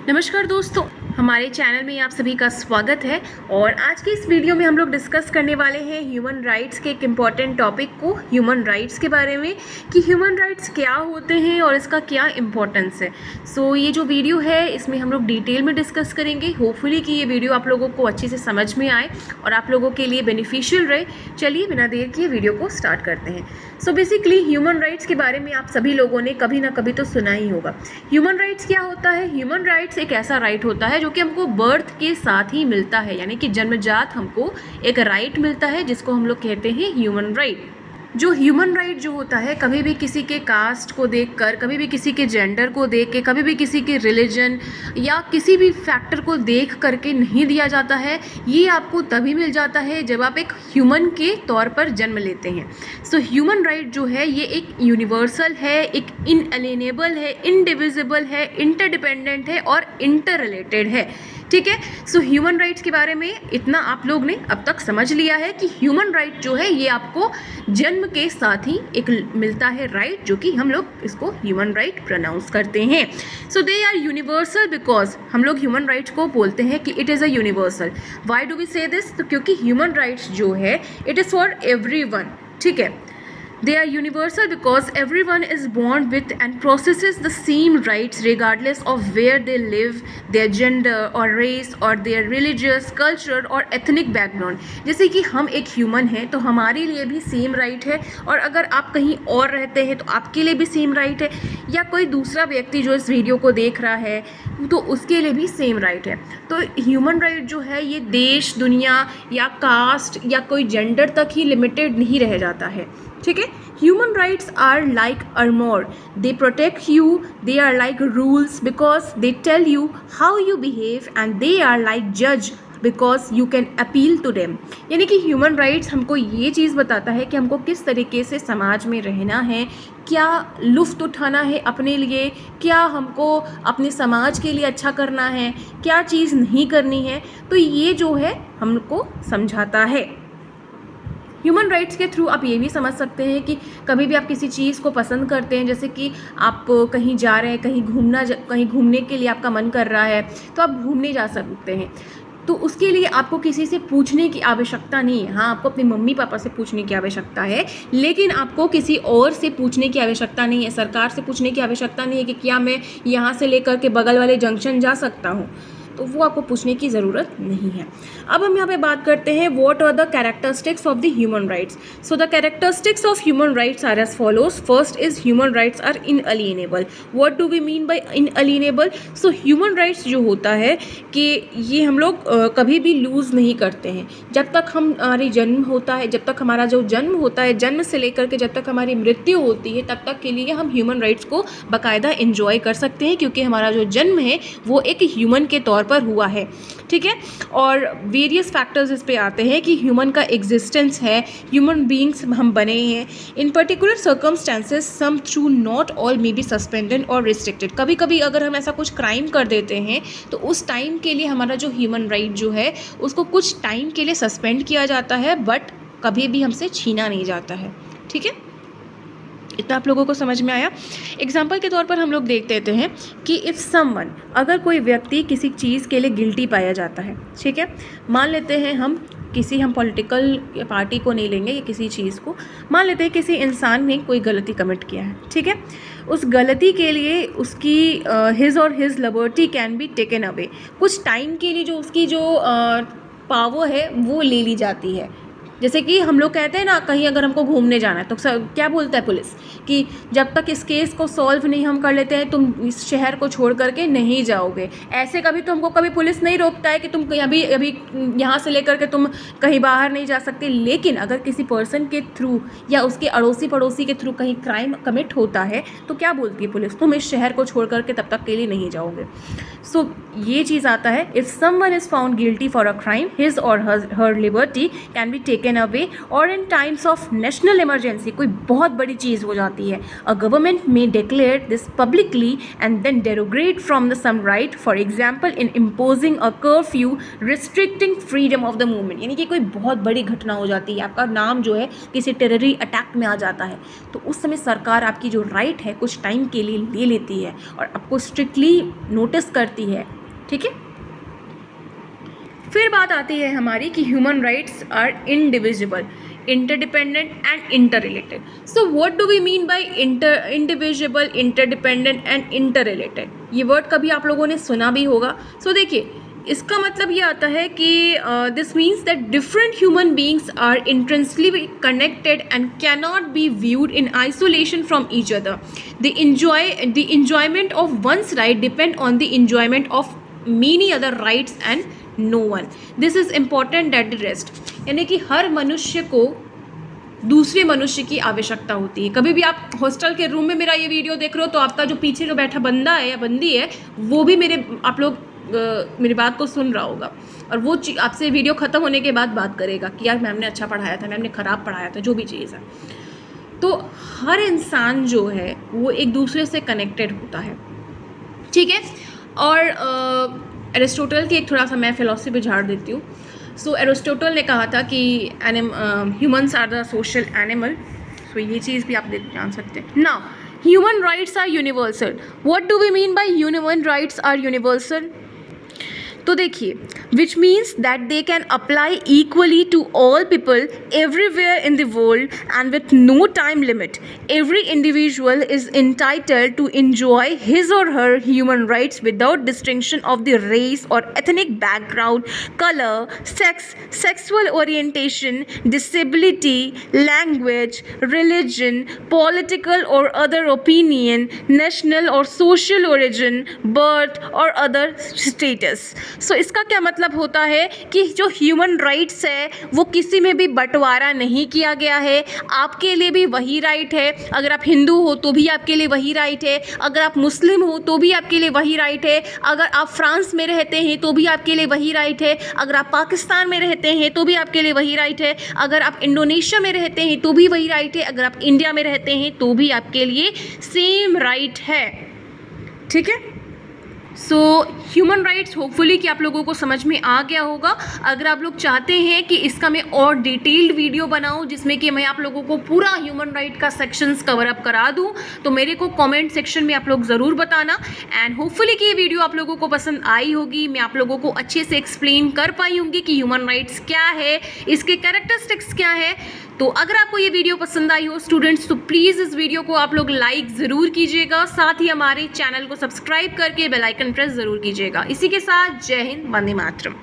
नमस्कार दोस्तों, हमारे चैनल में आप सभी का स्वागत है। और आज की इस वीडियो में हम लोग डिस्कस करने वाले हैं ह्यूमन राइट्स के एक इम्पॉर्टेंट टॉपिक को, ह्यूमन राइट्स के बारे में कि ह्यूमन राइट्स क्या होते हैं और इसका क्या इम्पोर्टेंस है। ये जो वीडियो है इसमें हम लोग डिटेल में डिस्कस करेंगे। होपफुली कि ये वीडियो आप लोगों को अच्छे से समझ में आए और आप लोगों के लिए बेनिफिशियल रहे। चलिए बिना देर किए वीडियो को स्टार्ट करते हैं। बेसिकली ह्यूमन राइट्स के बारे में आप सभी लोगों ने कभी ना कभी तो सुना ही होगा। ह्यूमन राइट्स क्या होता है? ह्यूमन राइट्स एक ऐसा राइट होता है जो कि हमको बर्थ के साथ ही मिलता है, यानी कि जन्मजात हमको एक राइट मिलता है जिसको हम लोग कहते हैं ह्यूमन राइट। जो ह्यूमन राइट जो होता है कभी भी किसी के कास्ट को देखकर, कभी भी किसी के जेंडर को देख के, कभी भी किसी के रिलीजन या किसी भी फैक्टर को देख करके नहीं दिया जाता है। ये आपको तभी मिल जाता है जब आप एक ह्यूमन के तौर पर जन्म लेते हैं। ह्यूमन राइट जो है ये एक यूनिवर्सल है, एक इनएलिएनेबल है, इनडिविजिबल है, इंटरडिपेंडेंट है और इंटर रिलेटेड है। ठीक है। ह्यूमन राइट्स के बारे में इतना आप लोग ने अब तक समझ लिया है कि ह्यूमन राइट जो है ये आपको जन्म के साथ ही एक मिलता है राइट, जो कि हम लोग इसको ह्यूमन राइट प्रोनाउंस करते हैं। दे आर यूनिवर्सल बिकॉज हम लोग ह्यूमन राइट्स को बोलते हैं कि it is a universal. Why do we say this? तो क्योंकि ह्यूमन राइट्स जो है इट इज़ फॉर एवरीवन। ठीक है। They are universal because everyone is born with and possesses the same rights regardless of where they live, their gender or race or their religious, cultural और ethnic background। जैसे कि हम एक human हैं तो हमारे लिए भी सेम राइट है, और अगर आप कहीं और रहते हैं तो आपके लिए भी सेम राइट है, या कोई दूसरा व्यक्ति जो इस वीडियो को देख रहा है तो उसके लिए भी सेम राइट है। तो ह्यूमन राइट जो है ये देश, दुनिया या कास्ट या कोई जेंडर तक ही लिमिटेड नहीं रह जाता है। ठीक है। Human rights are like armor, they protect you, they are like rules because they tell you how you behave and they are like judge because you can appeal to them। यानी कि human rights हमको ये चीज़ बताता है कि हमको किस तरीके से समाज में रहना है, क्या लुफ्त उठाना है अपने लिए, क्या हमको अपने समाज के लिए अच्छा करना है, क्या चीज़ नहीं करनी है। तो ये जो है हमको समझाता है। ह्यूमन राइट्स के थ्रू आप ये भी समझ सकते हैं कि कभी भी आप किसी चीज़ को पसंद करते हैं, जैसे कि आप कहीं जा रहे हैं, कहीं घूमने के लिए आपका मन कर रहा है तो आप घूमने जा सकते हैं। तो उसके लिए आपको किसी से पूछने की आवश्यकता नहीं है। हाँ, आपको अपने मम्मी पापा से पूछने की आवश्यकता है, लेकिन आपको किसी और से पूछने की आवश्यकता नहीं है। सरकार से पूछने की आवश्यकता नहीं है कि क्या मैं यहाँ से लेकर के बगल वाले जंक्शन जा सकता हूँ, तो वो आपको पूछने की ज़रूरत नहीं है। अब हम यहाँ पे बात करते हैं what are the characteristics of the human rights. The characteristics of human rights are as follows. First is human rights are inalienable. What do we mean by inalienable? Human rights जो होता है कि ये हम लोग कभी भी लूज़ नहीं करते हैं। जब तक हमारी जन्म होता है, जब तक हमारा जो जन्म होता है, जन्म से लेकर के जब तक हमारी मृत्यु होती है, तब तक के लिए हम ह्यूमन राइट्स को बाकायदा एंजॉय कर सकते हैं, क्योंकि हमारा जो जन्म है वो एक ह्यूमन के तौर पर हुआ है। ठीक है। और वेरियस फैक्टर्स इस पे आते हैं कि ह्यूमन का एग्जिस्टेंस है, ह्यूमन बीइंग्स हम बने हैं। In particular circumstances some through not all may be suspended और रिस्ट्रिक्टेड। कभी कभी अगर हम ऐसा कुछ क्राइम कर देते हैं तो उस टाइम के लिए हमारा जो ह्यूमन राइट जो है उसको कुछ टाइम के लिए सस्पेंड किया जाता है, बट कभी भी हमसे छीना नहीं जाता है। ठीक है। इतना आप लोगों को समझ में आया। एग्जाम्पल के तौर पर हम लोग देख देते हैं कि इफ़ समवन, अगर कोई व्यक्ति किसी चीज़ के लिए गिल्टी पाया जाता है, ठीक है, मान लेते हैं हम पॉलिटिकल पार्टी को नहीं लेंगे या किसी चीज़ को, मान लेते हैं किसी इंसान ने कोई गलती कमिट किया है। ठीक है। उस गलती के लिए उसकी हिज और his liberty can be taken away. कुछ टाइम के लिए जो उसकी जो पावर है वो ले ली जाती है। जैसे कि हम लोग कहते हैं ना, कहीं अगर हमको घूमने जाना है तो क्या बोलता है पुलिस कि जब तक इस केस को सॉल्व नहीं हम कर लेते हैं तुम इस शहर को छोड़ करके नहीं जाओगे। ऐसे कभी तुमको कभी पुलिस नहीं रोकता है कि तुम अभी यहाँ से लेकर के तुम कहीं बाहर नहीं जा सकते। लेकिन अगर किसी पर्सन के थ्रू या उसके अड़ोसी पड़ोसी के थ्रू कहीं क्राइम कमिट होता है तो क्या बोलती है पुलिस? तुम इस शहर को छोड़ करके तब तक के लिए नहीं जाओगे। ये चीज़ आता है, if someone is found guilty for a crime his or her liberty can be taken away, और in times of national emergency, कोई बहुत बड़ी चीज़ हो जाती है, a government may declare this publicly and then derogate from the some right, for example in imposing a curfew restricting freedom of the movement. यानी कि कोई बहुत बड़ी घटना हो जाती है, आपका नाम जो है किसी टेररी अटैक में आ जाता है, तो उस समय सरकार आपकी जो राइट है कुछ टाइम के लिए ले लेती है और आपको स्ट्रिक्टली नोटिस करती है ठीक है। फिर बात आती है हमारी कि human rights are indivisible, interdependent and interrelated. So what do we mean by indivisible, interdependent and interrelated? ये वर्ड कभी आप लोगों ने सुना भी होगा। सो देखिए, इसका मतलब ये आता है कि this means that different human beings are intrinsically connected and cannot be viewed in isolation from each other. The enjoyment of one's right depend on the enjoyment of many other rights and no one. This is important at the rest. यानी कि हर मनुष्य को दूसरे मनुष्य की आवश्यकता होती है। कभी भी आप हॉस्टल के रूम में मेरा ये वीडियो देख रहे हो तो आपका जो पीछे जो बैठा बंदा है या बंदी है वो भी आप लोग मेरी बात को सुन रहा होगा, और वो आपसे वीडियो ख़त्म होने के बाद बात करेगा कि यार मैम ने अच्छा पढ़ाया था, मैम ने ख़राब पढ़ाया था, जो भी चीज़ है। तो हर इंसान जो है वो एक दूसरे से कनेक्टेड होता है, ठीक है। और एरिस्टोटल की एक थोड़ा सा मैं फिलॉसफी झाड़ देती हूँ। सो एरिस्टोटल ने कहा था कि humans are the social animal. सो ये चीज़ भी आप जान सकते हैं। Now human rights are universal. What do we mean by human rights are universal? तो देखिए, which means that they can apply equally to all people everywhere in the world and with no time limit. Every individual is entitled to enjoy his or her human rights without distinction of the race or ethnic background, color, sex, sexual orientation, disability, language, religion, political or other opinion, national or social origin, birth or other status. सो इसका क्या मतलब होता है कि जो human rights है वो किसी में भी बंटवारा नहीं किया गया है। आपके लिए भी वही राइट है, अगर आप हिंदू हो तो भी आपके लिए वही राइट है, अगर आप मुस्लिम हो तो भी आपके लिए वही राइट है, अगर आप फ्रांस में रहते हैं तो भी आपके लिए वही राइट है, अगर आप पाकिस्तान में रहते हैं तो भी आपके लिए वही राइट है, अगर आप इंडोनेशिया में रहते हैं तो भी वही राइट है, अगर आप इंडिया में रहते हैं तो भी आपके लिए सेम राइट है, ठीक है। सो ह्यूमन राइट्स होपफुली कि आप लोगों को समझ में आ गया होगा। अगर आप लोग चाहते हैं कि इसका मैं और डिटेल्ड वीडियो बनाऊं जिसमें कि मैं आप लोगों को पूरा ह्यूमन राइट का सेक्शंस कवर अप करा दूं, तो मेरे को कमेंट सेक्शन में आप लोग ज़रूर बताना। एंड होपफुली कि ये वीडियो आप लोगों को पसंद आई होगी, मैं आप लोगों को अच्छे से एक्सप्लेन कर पाई होंगी कि ह्यूमन राइट्स क्या है, इसके कैरेक्टरिस्टिक्स क्या है। तो अगर आपको ये वीडियो पसंद आई हो स्टूडेंट्स, तो प्लीज़ इस वीडियो को आप लोग लाइक ज़रूर कीजिएगा, साथ ही हमारे चैनल को सब्सक्राइब करके बेल आइकन प्रेस ज़रूर कीजिएगा। इसी के साथ जय हिंद, वंदे मातरम।